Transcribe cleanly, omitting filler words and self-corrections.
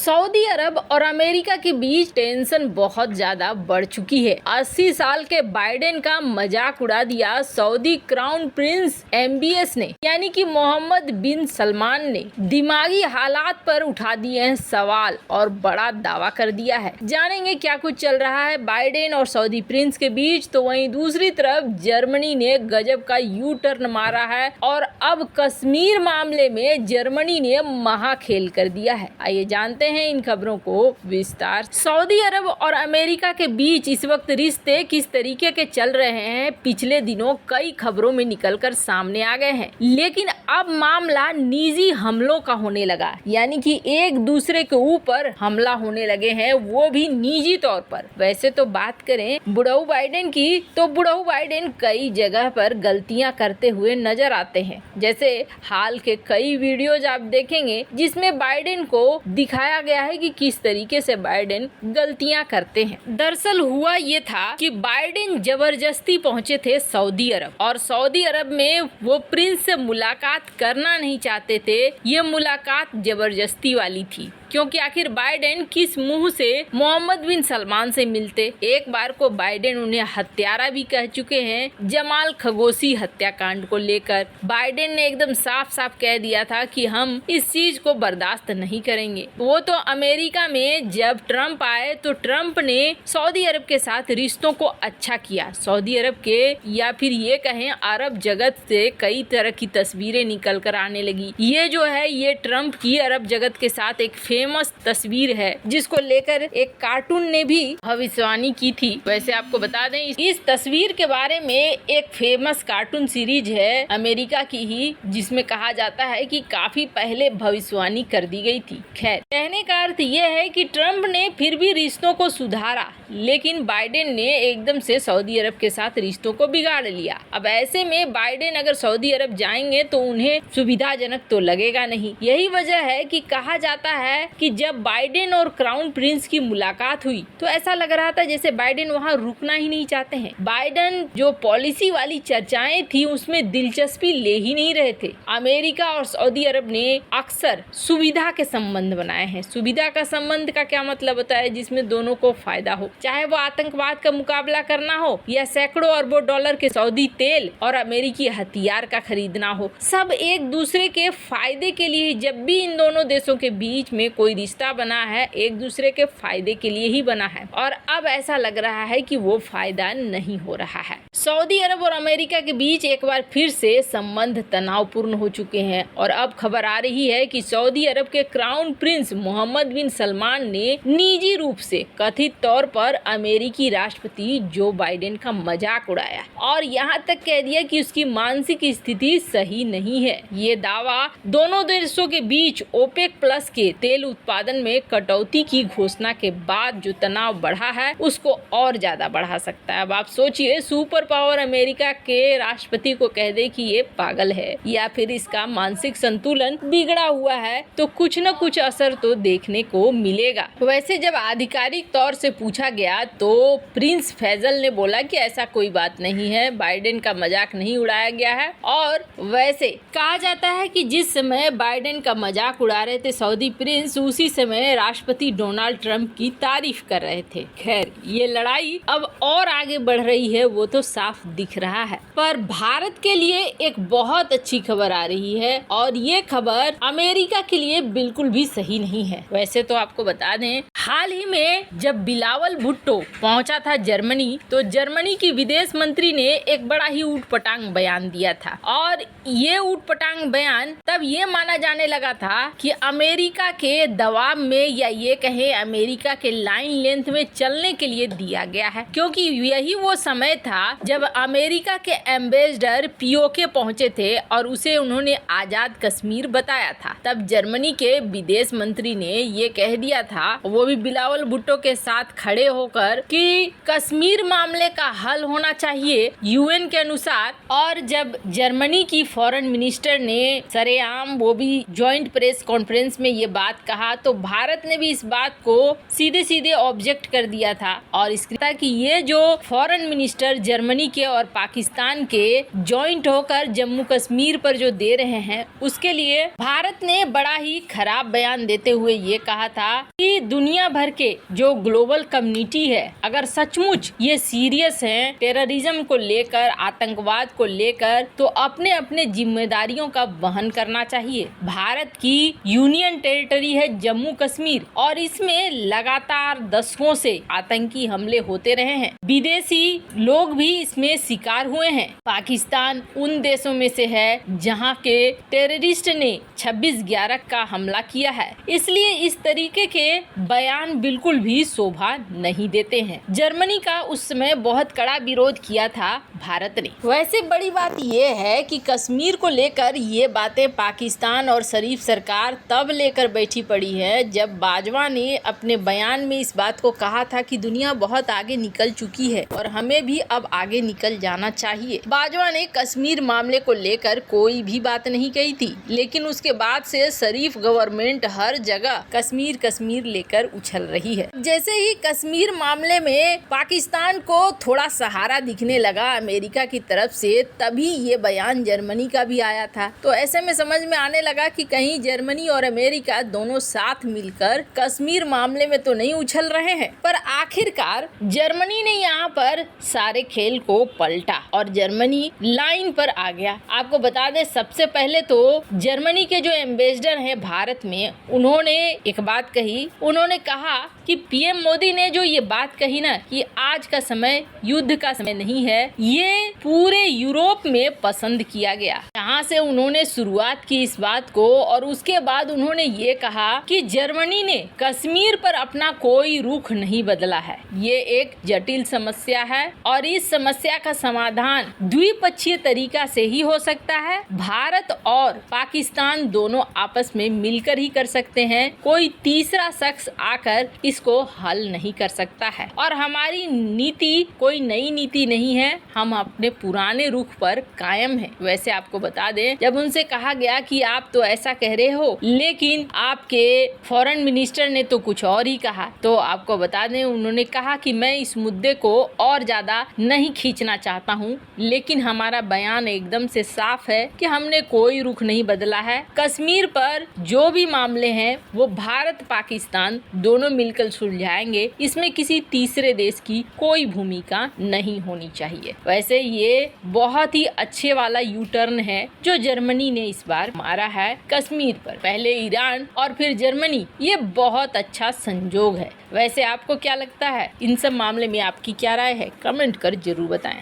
Saudi अरब और America के बीच tension बहुत ज्यादा बढ़ चुकी है। 80 साल के बाइडेन का मजाक उड़ा दिया सऊदी क्राउन प्रिंस MBS ने, यानी कि मोहम्मद बिन सलमान ने दिमागी हालात पर उठा दिए हैं सवाल और बड़ा दावा कर दिया है। जानेंगे क्या कुछ चल रहा है बाइडेन और सऊदी प्रिंस के बीच। तो वहीं दूसरी तरफ जर्मनी ने गजब का यू टर्न मारा है और अब कश्मीर मामले में जर्मनी ने महाखेल कर दिया है। आइए जानते हैं इन खबरों को विस्तार। सऊदी अरब और अमेरिका के बीच इस वक्त रिश्ते किस तरीके के चल रहे हैं, पिछले दिनों कई खबरों में निकलकर सामने आ गए हैं, लेकिन अब मामला निजी हमलों का होने लगा, यानी कि एक दूसरे के ऊपर हमला होने लगे हैं, वो भी निजी तौर पर। वैसे तो बात करें बुढ़ऊ बाइडेन की, तो बुढ़ऊ बाइडेन कई जगह पर गलतियां करते हुए नजर आते हैं। जैसे हाल के कई वीडियोज आप देखेंगे जिसमें बाइडेन को दिखाया गया है कि किस तरीके से बाइडेन गलतियां करते हैं। दरअसल हुआ ये था कि बाइडेन जबरदस्ती पहुंचे थे सऊदी अरब, और सऊदी अरब में वो प्रिंस से मुलाकात करना नहीं चाहते थे। ये मुलाकात जबरदस्ती वाली थी, क्योंकि आखिर बाइडेन किस मुंह से मोहम्मद बिन सलमान से मिलते। एक बार को बाइडेन उन्हें हत्यारा भी कह चुके हैं। जमाल खशोगी हत्याकांड को लेकर बाइडेन ने एकदम साफ साफ कह दिया था कि हम इस चीज को बर्दाश्त नहीं करेंगे। वो तो अमेरिका में जब ट्रम्प आए तो ट्रम्प ने सऊदी अरब के साथ रिश्तों को अच्छा किया। सऊदी अरब के या फिर ये कहें अरब जगत से कई तरह की तस्वीरें निकल कर आने लगी। ये जो है ये ट्रम्प की अरब जगत के साथ एक फेमस तस्वीर है, जिसको लेकर एक कार्टून ने भी भविष्यवाणी की थी। वैसे आपको बता दें इस तस्वीर के बारे में एक फेमस कार्टून सीरीज है अमेरिका की ही, जिसमें कहा जाता है कि काफी पहले भविष्यवाणी कर दी गई थी। खैर, कहने का अर्थ ये है कि ट्रम्प ने फिर भी रिश्तों को सुधारा, लेकिन बाइडेन ने एकदम से सऊदी अरब के साथ रिश्तों को बिगाड़ लिया। अब ऐसे में बाइडेन अगर सऊदी अरब जाएंगे तो उन्हें सुविधाजनक तो लगेगा नहीं। यही वजह है कि कहा जाता है कि जब बाइडेन और क्राउन प्रिंस की मुलाकात हुई तो ऐसा लग रहा था जैसे बाइडेन वहां रुकना ही नहीं चाहते हैं। बाइडेन जो पॉलिसी वाली चर्चाएं थी उसमें दिलचस्पी ले ही नहीं रहे थे। अमेरिका और सऊदी अरब ने अक्सर सुविधा के संबंध बनाए हैं। सुविधा का संबंध का क्या मतलब होता है? जिसमें दोनों को फायदा हो, चाहे वो आतंकवाद का मुकाबला करना हो या सैकड़ों अरबों डॉलर के सऊदी तेल और अमेरिकी हथियार का खरीदना हो। सब एक दूसरे के फायदे के लिए, जब भी इन दोनों देशों के बीच में कोई रिश्ता बना है एक दूसरे के फायदे के लिए ही बना है, और अब ऐसा लग रहा है कि वो फायदा नहीं हो रहा है। सऊदी अरब और अमेरिका के बीच एक बार फिर से संबंध तनावपूर्ण हो चुके हैं, और अब खबर आ रही है कि सऊदी अरब के क्राउन प्रिंस मोहम्मद बिन सलमान ने निजी रूप से कथित तौर पर अमेरिकी राष्ट्रपति जो बाइडेन का मजाक उड़ाया और यहाँ तक कह दिया कि उसकी मानसिक स्थिति सही नहीं है। ये दावा दोनों देशों के बीच ओपेक प्लस के तेल उत्पादन में कटौती की घोषणा के बाद जो तनाव बढ़ा है उसको और ज्यादा बढ़ा सकता है। अब आप सोचिए, सुपर पावर अमेरिका के राष्ट्रपति को कह दे कि ये पागल है या फिर इसका मानसिक संतुलन बिगड़ा हुआ है, तो कुछ न कुछ असर तो देखने को मिलेगा। वैसे जब आधिकारिक तौर से पूछा गया तो प्रिंस फैजल ने बोला कि ऐसा कोई बात नहीं है, बाइडेन का मजाक नहीं उड़ाया गया है। और वैसे कहा जाता है कि जिस समय बाइडेन का मजाक उड़ा रहे थे सऊदी प्रिंस, उसी समय राष्ट्रपति डोनाल्ड ट्रंप की तारीफ कर रहे थे। खैर, ये लड़ाई अब और आगे बढ़ रही है वो तो साफ दिख रहा है। पर भारत के लिए एक बहुत अच्छी खबर आ रही है, और ये खबर अमेरिका के लिए बिल्कुल भी सही नहीं है। वैसे तो आपको बता दें, हाल ही में जब बिलावल भुट्टो पहुंचा था जर्मनी, तो जर्मनी की विदेश मंत्री ने एक बड़ा ही ऊटपटांग बयान दिया था, और ये ऊटपटांग बयान तब ये माना जाने लगा था कि अमेरिका के दबाव में या ये कहें अमेरिका के लाइन लेंथ में चलने के लिए दिया गया है, क्योंकि यही वो समय था जब अमेरिका के एम्बेसडर पीओके पहुंचे थे और उसे उन्होंने आजाद कश्मीर बताया था। तब जर्मनी के विदेश मंत्री ने ये कह दिया था, वो भी बिलावल भुट्टो के साथ खड़े होकर, कि कश्मीर मामले का हल होना चाहिए यूएन के अनुसार। और जब जर्मनी की फॉरेन मिनिस्टर ने सरेआम वो भी ज्वाइंट प्रेस कॉन्फ्रेंस में ये बात कहा कहा तो भारत ने भी इस बात को सीधे सीधे ऑब्जेक्ट कर दिया था और इसका कि ये जो फॉरेन मिनिस्टर जर्मनी के और पाकिस्तान के जॉइंट होकर जम्मू कश्मीर पर जो दे रहे हैं उसके लिए भारत ने बड़ा ही खराब बयान देते हुए ये कहा था कि दुनिया भर के जो ग्लोबल कम्युनिटी है अगर सचमुच ये सीरियस है टेररिज्म को लेकर, आतंकवाद को लेकर, तो अपने अपने जिम्मेदारियों का वहन करना चाहिए। भारत की यूनियन टेरिटरी है जम्मू कश्मीर और इसमें लगातार दशकों से आतंकी हमले होते रहे हैं। विदेशी लोग भी इसमें शिकार हुए हैं। पाकिस्तान उन देशों में से है जहां के टेररिस्ट ने 26/11 का हमला किया है, इसलिए इस तरीके के बयान बिल्कुल भी शोभा नहीं देते हैं। जर्मनी का उस समय बहुत कड़ा विरोध किया था भारत ने। वैसे बड़ी बात ये है कि कश्मीर को लेकर ये बातें पाकिस्तान और शरीफ सरकार तब लेकर बैठी पड़ी है जब बाजवा ने अपने बयान में इस बात को कहा था कि दुनिया बहुत आगे निकल चुकी है और हमें भी अब आगे निकल जाना चाहिए। बाजवा ने कश्मीर मामले को लेकर कोई भी बात नहीं कही थी, लेकिन उसके बाद से शरीफ गवर्नमेंट हर जगह कश्मीर कश्मीर लेकर उछल रही है। जैसे ही कश्मीर मामले में पाकिस्तान को थोड़ा सहारा दिखने लगा अमेरिका की तरफ से, तभी ये बयान जर्मनी का भी आया था। तो ऐसे में समझ में आने लगा कि कहीं जर्मनी और अमेरिका दोनों साथ मिलकर कश्मीर मामले में तो नहीं उछल रहे हैं। पर आखिरकार जर्मनी ने यहाँ पर सारे खेल को पलटा और जर्मनी लाइन पर आ गया। आपको बता दें, सबसे पहले तो जर्मनी के जो एम्बेसडर हैं भारत में, उन्होंने एक बात कही। उन्होंने कहा कि पीएम मोदी ने जो ये बात कही ना कि आज का समय युद्ध का समय नहीं है, ये पूरे यूरोप में पसंद किया गया। यहाँ से उन्होंने शुरुआत की इस बात को और उसके बाद उन्होंने ये कहा कि जर्मनी ने कश्मीर पर अपना कोई रुख नहीं बदला है। ये एक जटिल समस्या है और इस समस्या का समाधान द्विपक्षीय तरीका से ही हो सकता है। भारत और पाकिस्तान दोनों आपस में मिलकर ही कर सकते हैं, कोई तीसरा शख्स आकर इसको हल नहीं कर सकता है। और हमारी नीति कोई नई नीति नहीं है, हम अपने पुराने रुख पर कायम हैं। वैसे आपको बता दें, जब उनसे कहा गया कि आप तो ऐसा कह रहे हो लेकिन आपके फॉरेन मिनिस्टर ने तो कुछ और ही कहा, तो आपको बता दें उन्होंने कहा कि मैं इस मुद्दे को और ज्यादा नहीं खींचना चाहता हूँ, लेकिन हमारा बयान एकदम से साफ है कि हमने कोई रुख नहीं बदला है। कश्मीर पर जो भी मामले हैं वो भारत पाकिस्तान दोनों मिलकर सुलझाएंगे, इसमें किसी तीसरे देश की कोई भूमिका नहीं होनी चाहिए। वैसे ये बहुत ही अच्छे वाला यू टर्न है जो जर्मनी ने इस बार मारा है कश्मीर पर। पहले ईरान और फिर जर्मनी, ये बहुत अच्छा संजोग है। वैसे आपको क्या लगता है, इन सब मामले में आपकी क्या राय है, कमेंट कर जरूर बताएं।